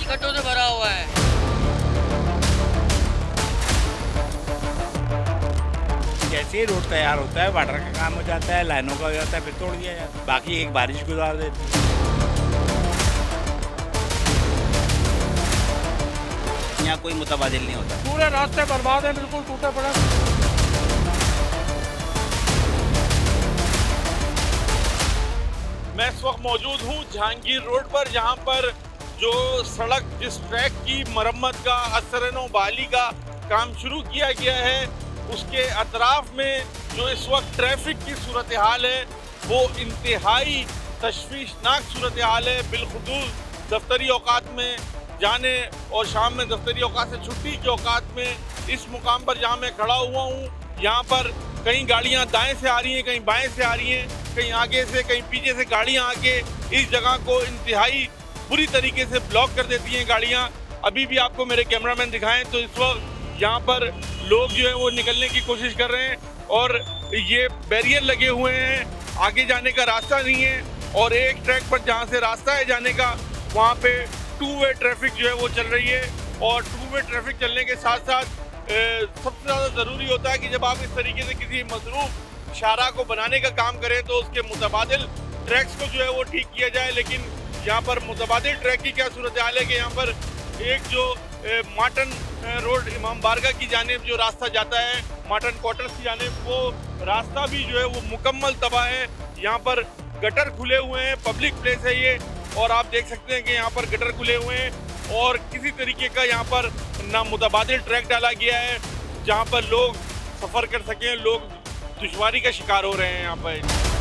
गड्ढों से भरा हुआ है। जैसे ही रोड तैयार होता है, वाटर का काम हो जाता है, लाइनों का हो जाता है, फिर तोड़ दिया जाता है। बाकी एक बारिश गुजार देती है। यहाँ कोई मुतबादिल नहीं होता। पूरे रास्ते बर्बाद हैं, बिल्कुल टूटे पड़े। मैं इस वक्त मौजूद हूँ जहांगीर रोड पर, जहाँ पर जो सड़क जिस ट्रैक की मरम्मत का असरनो बहाली का काम शुरू किया गया है, उसके अतराफ में जो इस वक्त ट्रैफिक की सूरत हाल है वो इंतहाई तशवीशनाक सूरत हाल है। बिलखुसूस दफ्तरी औकात में जाने और शाम में दफ्तरी औकात से छुट्टी के औकात में इस मुकाम पर जहाँ मैं खड़ा हुआ हूँ, यहाँ पर कई गाड़ियाँ दाएं से आ रही हैं, कहीं बाएं से आ रही हैं, कहीं आगे से कहीं पीछे से गाड़ियाँ आके इस जगह को इंतहाई बुरी तरीके से ब्लॉक कर देती हैं गाड़ियाँ। अभी भी आपको मेरे कैमरामैन दिखाएं तो इस वक्त यहाँ पर लोग जो है वो निकलने की कोशिश कर रहे हैं और ये बैरियर लगे हुए हैं, आगे जाने का रास्ता नहीं है। और एक ट्रैक पर जहाँ से रास्ता है जाने का, वहाँ पे टू वे ट्रैफिक जो है वो चल रही है। और टू वे ट्रैफिक चलने के साथ साथ सबसे ज़्यादा ज़रूरी होता है कि जब आप इस तरीके से किसी मजरूफ शाहराह को बनाने का काम करें तो उसके मुतबादिल ट्रैक्स को जो है वो ठीक किया जाए। लेकिन यहाँ पर मुतबादिल ट्रैक की क्या सूरत हाल है कि यहाँ पर एक जो माटन रोड इमाम बारगाह की जानिब जो रास्ता जाता है, माटन क्वार्टर्स की जानिब, वो रास्ता भी जो है वो मुकम्मल तबाह है। यहाँ पर गटर खुले हुए हैं, पब्लिक प्लेस है ये, और आप देख सकते हैं कि यहाँ पर गटर खुले हुए हैं और किसी तरीके का यहाँ पर ना मुतबादिल ट्रैक डाला गया है जहाँ पर लोग सफ़र कर सकें। लोग दुश्वारी का शिकार हो रहे हैं यहाँ पर।